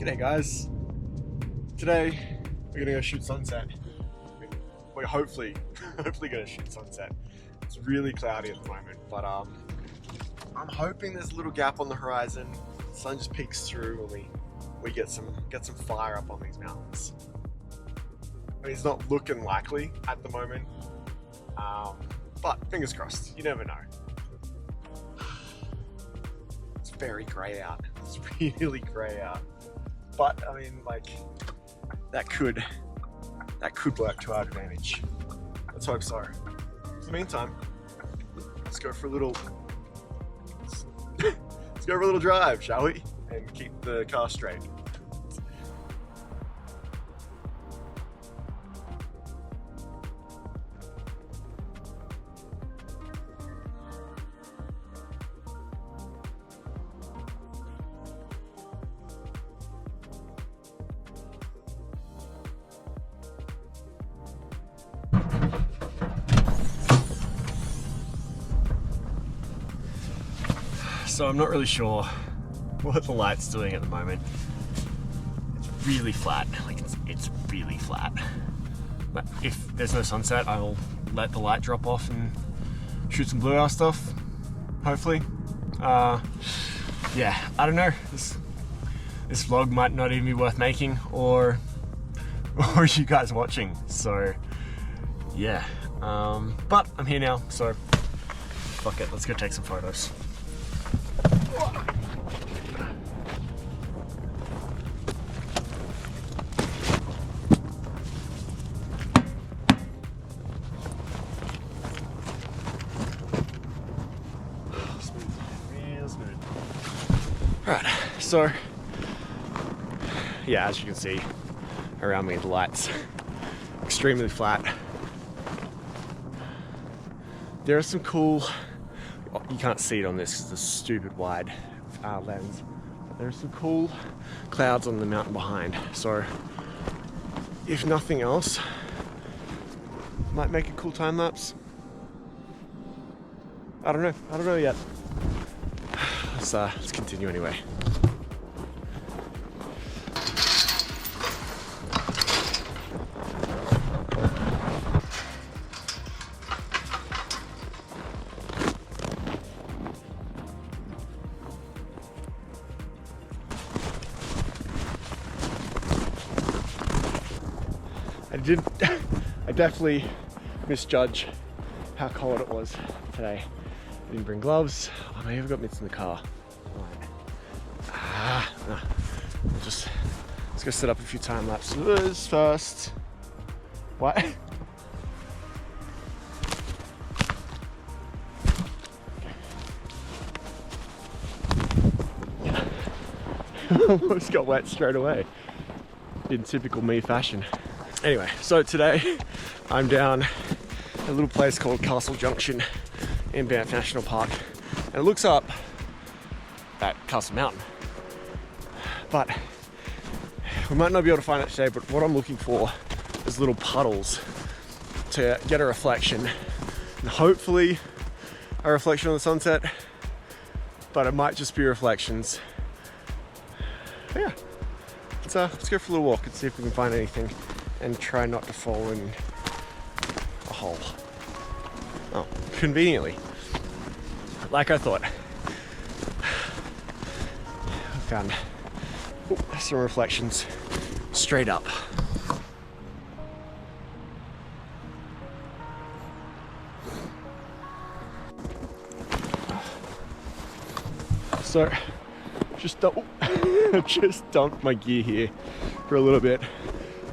G'day guys. Today we're gonna go shoot sunset. We're hopefully gonna shoot sunset. It's really cloudy at the moment, but I'm hoping there's a little gap on the horizon. The sun just peeks through and we get some fire up on these mountains. I mean, it's not looking likely at the moment, but fingers crossed. You never know. It's very grey out. It's really grey out. But I mean, like, that could work to our advantage. Let's hope so. In the meantime, let's go for a little drive, shall we? And keep the car straight. So I'm not really sure what the light's doing at the moment. It's really flat, like it's really flat. But if there's no sunset, I'll let the light drop off and shoot some blue hour stuff, hopefully. Yeah, I don't know. This vlog might not even be worth making or you guys watching. So yeah, but I'm here now, so fuck it, let's go take some photos. Right, so yeah, as you can see around me, the light's extremely flat. There are some cool, you can't see it on this because it's a stupid wide lens, but there are some cool clouds on the mountain behind, so if nothing else, might make a cool time lapse. I don't know yet. Let's continue anyway. I definitely misjudged how cold it was today. I didn't bring gloves. I may have got mitts in the car. No. Let's go set up a few time lapses first. What? Almost got wet straight away in typical me fashion. Anyway, so today I'm down a little place called Castle Junction in Banff National Park, and it looks up at Castle Mountain. But we might not be able to find it today, but what I'm looking for is little puddles to get a reflection, and hopefully a reflection on the sunset, but it might just be reflections. But yeah, let's go for a little walk and see if we can find anything and try not to fall in a hole. Oh, conveniently, like I thought. I found some reflections straight up. So just dumped my gear here for a little bit.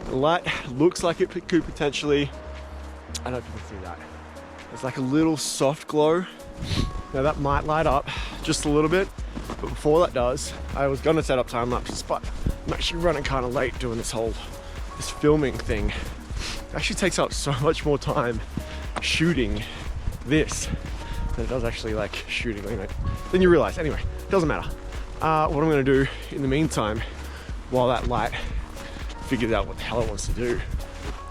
The light looks like it could potentially, I don't know if you can see that, there's like a little soft glow. Now that might light up just a little bit, but before that does, I was gonna set up time lapses, but I'm actually running kind of late doing this filming thing. It actually takes up so much more time shooting this than it does actually like shooting, then you realize. Anyway, doesn't matter. What I'm gonna do in the meantime, while that light figures out what the hell it wants to do,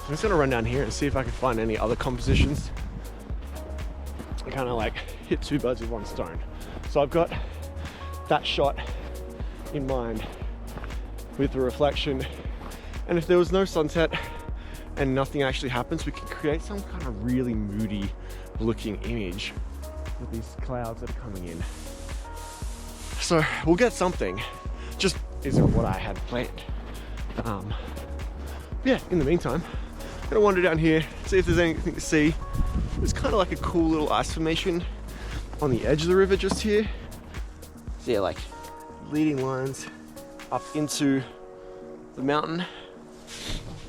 I'm just gonna run down here and see if I can find any other compositions. I kind of like hit two birds with one stone. So I've got that shot in mind with the reflection. And if there was no sunset and nothing actually happens, we can create some kind of really moody looking image with these clouds that are coming in. So we'll get something, just isn't what I had planned. Yeah, in the meantime, I'm gonna wander down here, see if there's anything to see. There's kind of like a cool little ice formation on the edge of the river just here. So yeah, like leading lines up into the mountain.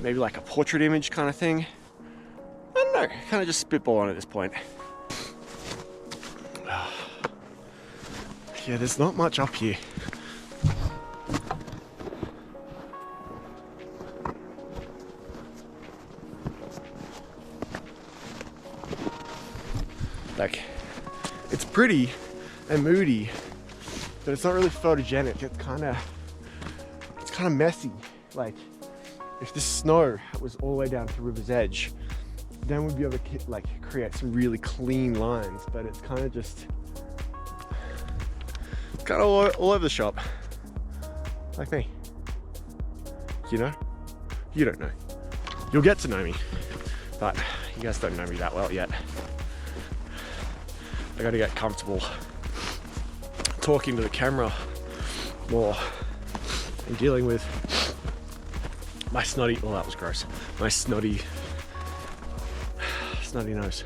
Maybe like a portrait image kind of thing. I don't know, kind of just spitballing at this point. Yeah, there's not much up here. Like, it's pretty and moody, but it's not really photogenic. It's kind of messy. Like, if this snow was all the way down to the river's edge, then we'd be able to like create some really clean lines. But it's kind of just, it's kind of all over the shop, like me. You know, you don't know. You'll get to know me, but you guys don't know me that well yet. I got to get comfortable talking to the camera more and dealing with my snotty, well that was gross, my snotty nose.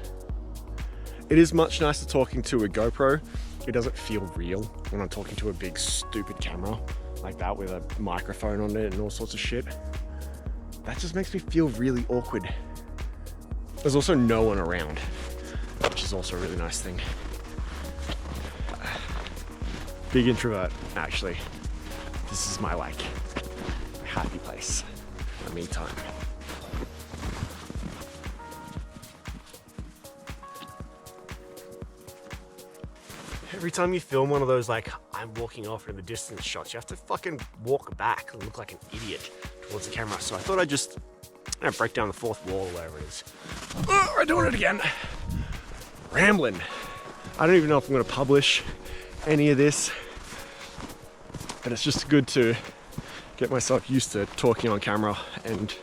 It is much nicer talking to a GoPro. It doesn't feel real when I'm talking to a big stupid camera like that with a microphone on it and all sorts of shit. That just makes me feel really awkward. There's also no one around, which is also a really nice thing. Big introvert, actually. This is my like happy place, my me time. Every time you film one of those like I'm walking off in the distance shots, you have to fucking walk back and look like an idiot towards the camera. So I thought I'd just break down the fourth wall or whatever it is. Oh, I'm doing it again. Rambling. I don't even know if I'm gonna publish any of this, but it's just good to get myself used to talking on camera. And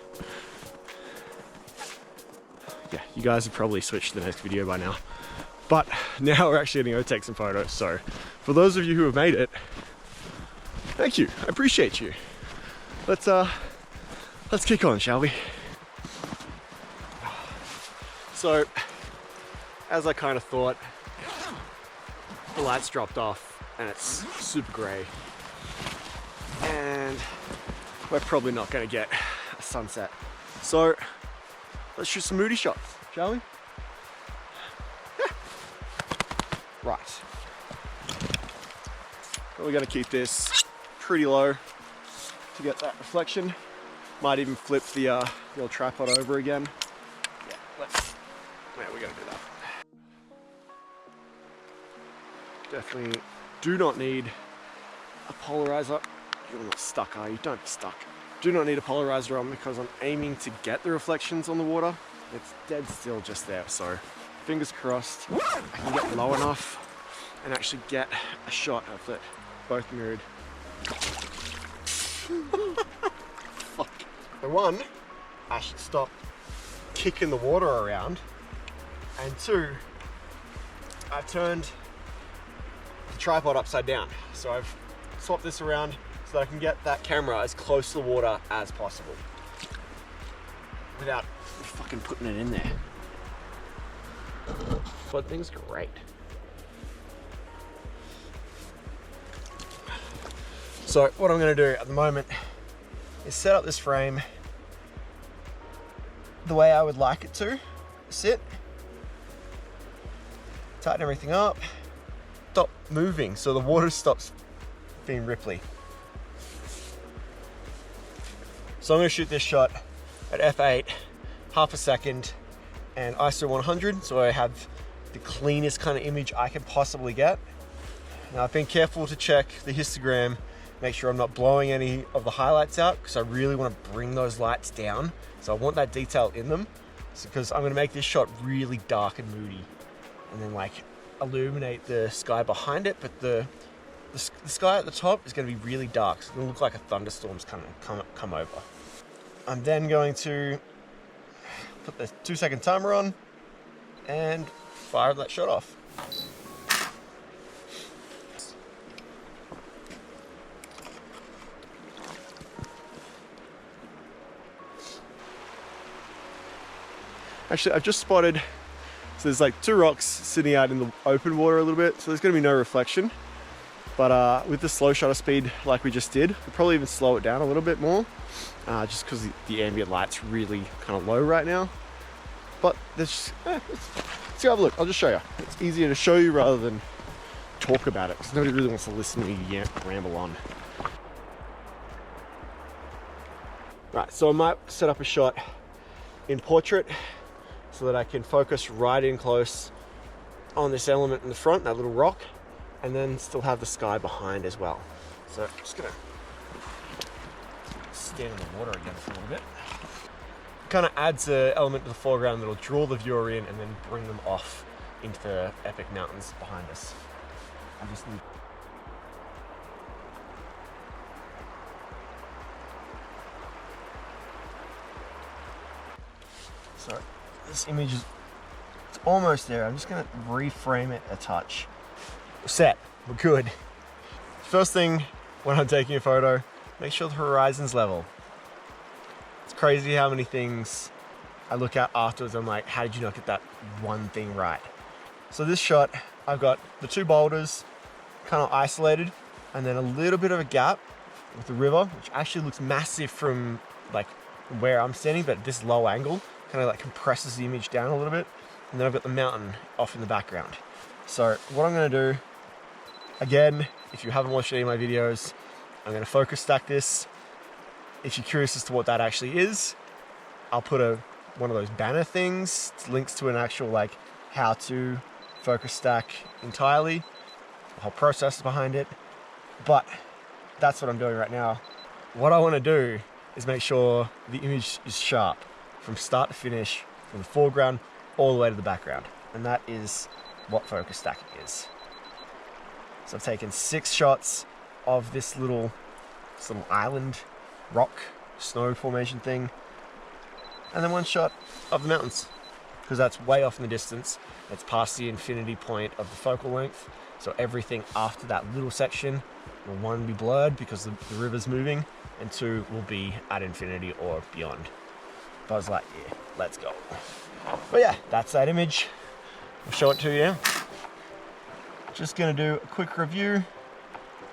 yeah, you guys have probably switched to the next video by now. But now we're actually gonna go take some photos. So for those of you who have made it, thank you, I appreciate you. Let's kick on, shall we? So, as I kind of thought, the lights dropped off and it's super gray. And we're probably not gonna get a sunset. So, let's shoot some Moody shots, shall we? Right. Probably gonna keep this pretty low to get that reflection. Might even flip the old tripod over again. Yeah, we're gonna do that. Definitely do not need a polarizer. You're not stuck, are you? Don't be stuck. Do not need a polarizer on because I'm aiming to get the reflections on the water. It's dead still just there, so fingers crossed I can get low enough and actually get a shot of it, both mirrored. Fuck. So one, I should stop kicking the water around, and two, I've turned the tripod upside down. So I've swapped this around so that I can get that camera as close to the water as possible without fucking putting it in there. But things great. So what I'm gonna do at the moment is set up this frame the way I would like it to sit. Tighten everything up. Stop moving so the water stops being ripply. So I'm gonna shoot this shot at f8, half a second, and ISO 100, so I have the cleanest kind of image I can possibly get. Now I've been careful to check the histogram, make sure I'm not blowing any of the highlights out, because I really want to bring those lights down. So I want that detail in them, because I'm going to make this shot really dark and moody, and then like illuminate the sky behind it, but the the sky at the top is going to be really dark. It's going to look like a thunderstorm's come over. I'm then going to put the 2-second timer on and fire that shot off. Actually, I've just spotted, so there's like 2 rocks sitting out in the open water a little bit, so there's going to be no reflection. But with the slow shutter speed like we just did, we'll probably even slow it down a little bit more, just because the ambient light's really kind of low right now. But there's let's have a look. I'll just show you. It's easier to show you rather than talk about it, because nobody really wants to listen to me ramble on. Right, so I might set up a shot in portrait so that I can focus right in close on this element in the front, that little rock, and then still have the sky behind as well. So I'm just gonna stand in the water again for a little bit. Kind of adds an element to the foreground that'll draw the viewer in and then bring them off into the epic mountains behind us. I just need... So this image is, it's almost there. I'm just gonna reframe it a touch. We're set, we're good. First thing when I'm taking a photo, make sure the horizon's level. It's crazy how many things I look at afterwards. I'm like, how did you not get that one thing right? So this shot, I've got the 2 boulders kind of isolated, and then a little bit of a gap with the river, which actually looks massive from like where I'm standing, but at this low angle kind of like compresses the image down a little bit. And then I've got the mountain off in the background. So what I'm gonna do, again, if you haven't watched any of my videos, I'm gonna focus stack this. If you're curious as to what that actually is, I'll put one of those banner things, links to an actual like how to focus stack entirely, the whole process behind it. But that's what I'm doing right now. What I wanna do is make sure the image is sharp from start to finish, from the foreground all the way to the background. And that is what focus stacking is. So I've taken 6 shots of this little island, rock, snow formation thing, and then 1 shot of the mountains, because that's way off in the distance. That's past the infinity point of the focal length. So everything after that little section will 1 be blurred because the river's moving, and 2 will be at infinity or beyond. Buzz Lightyear, let's go. But yeah, that's that image. I'll show it to you. Just gonna do a quick review,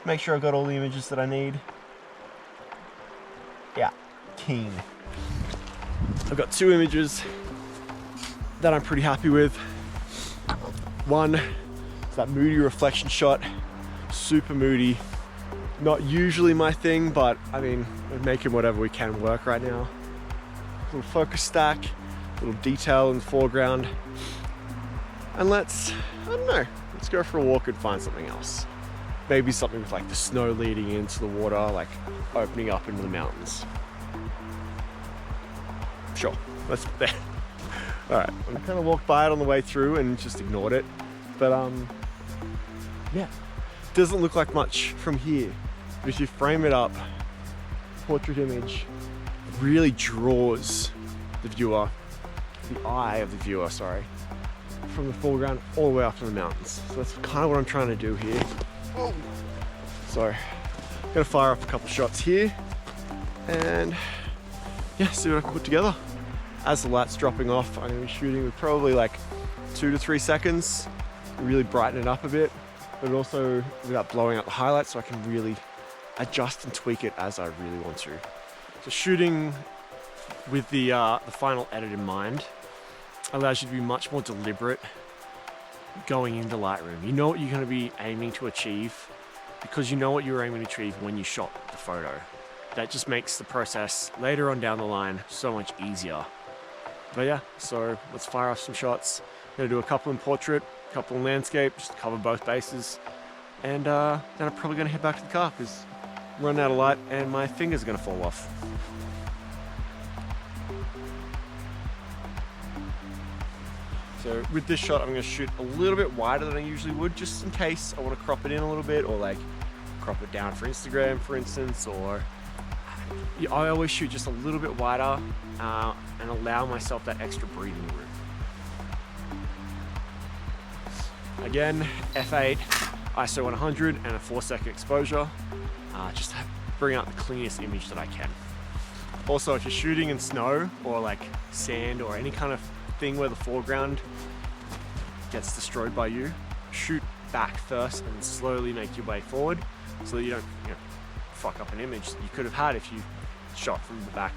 make sure I've got all the images that I need. Yeah, keen. I've got 2 images that I'm pretty happy with. One is that Moody reflection shot, super moody. Not usually my thing, but I mean, we're making whatever we can work right now. Little focus stack, little detail in the foreground. And let's go for a walk and find something else. Maybe something with like the snow leading into the water, like opening up into the mountains. Sure, let's put that. All right, I kind of walked by it on the way through and just ignored it. But yeah, doesn't look like much from here. But if you frame it up, portrait image, it really draws the viewer, the eye of the viewer, sorry, from the foreground all the way up to the mountains. So that's kind of what I'm trying to do here. Whoa. So I'm gonna fire up a couple shots here and yeah, see what I can put together. As the light's dropping off, I'm gonna be shooting with probably like 2 to 3 seconds, really brighten it up a bit, but also without blowing out the highlights, so I can really adjust and tweak it as I really want to. So shooting with the final edit in mind allows you to be much more deliberate going into Lightroom. You know what you're going to be aiming to achieve because you know what you were aiming to achieve when you shot the photo. That just makes the process later on down the line so much easier. But yeah, so let's fire off some shots. I'm going to do a couple in portrait, a couple in landscape, just to cover both bases. And then I'm probably going to head back to the car because I'm running out of light and my finger's going to fall off. So with this shot, I'm going to shoot a little bit wider than I usually would, just in case I want to crop it in a little bit or like crop it down for Instagram, for instance, or I always shoot just a little bit wider and allow myself that extra breathing room. Again, f8, ISO 100 and a 4-second exposure, just to bring out the cleanest image that I can. Also, if you're shooting in snow or like sand or any kind of thing where the foreground gets destroyed by you, shoot back first and slowly make your way forward so that you don't fuck up an image that you could have had if you shot from the back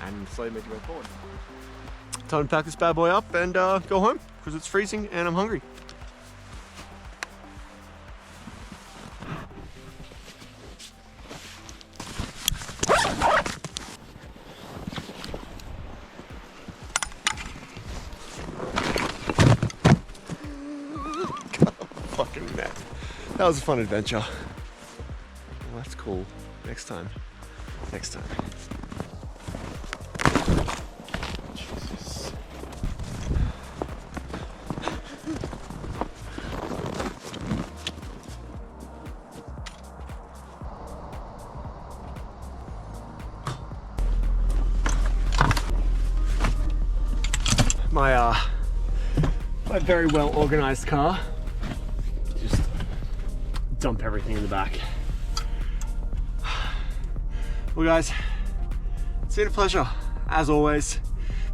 and slowly make your way forward. Time to pack this bad boy up and go home because it's freezing and I'm hungry. Fucking man. That was a fun adventure. Well, that's cool. Next time. Next time. Jesus. My very well organized car. Just dump everything in the back. Well guys, it's been a pleasure as always.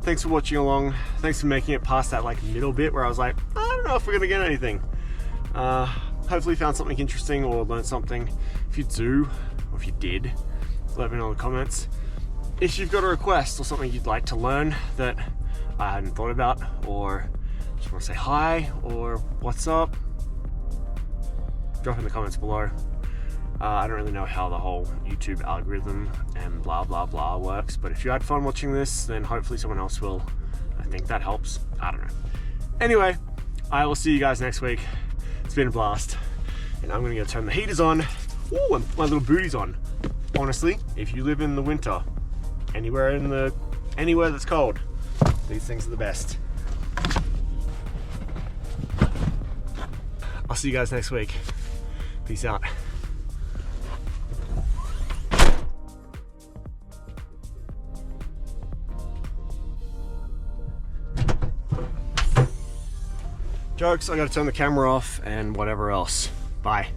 Thanks for watching along. Thanks for making it past that like middle bit where I was like, I don't know if we're gonna get anything. Hopefully you found something interesting or learned something. If you do, or if you did, let me know in the comments. If you've got a request or something you'd like to learn that I hadn't thought about, or just want to say hi or what's up, drop in the comments below. I don't really know how the whole YouTube algorithm and blah blah blah works, but if you had fun watching this, then hopefully someone else will. I think that helps. I don't know. Anyway, I will see you guys next week. It's been a blast, and I'm gonna go turn the heaters on. Ooh, and my little booty's on. Honestly, if you live in the winter, anywhere that's cold, these things are the best. I'll see you guys next week. Peace out. Jokes, I gotta turn the camera off and whatever else. Bye.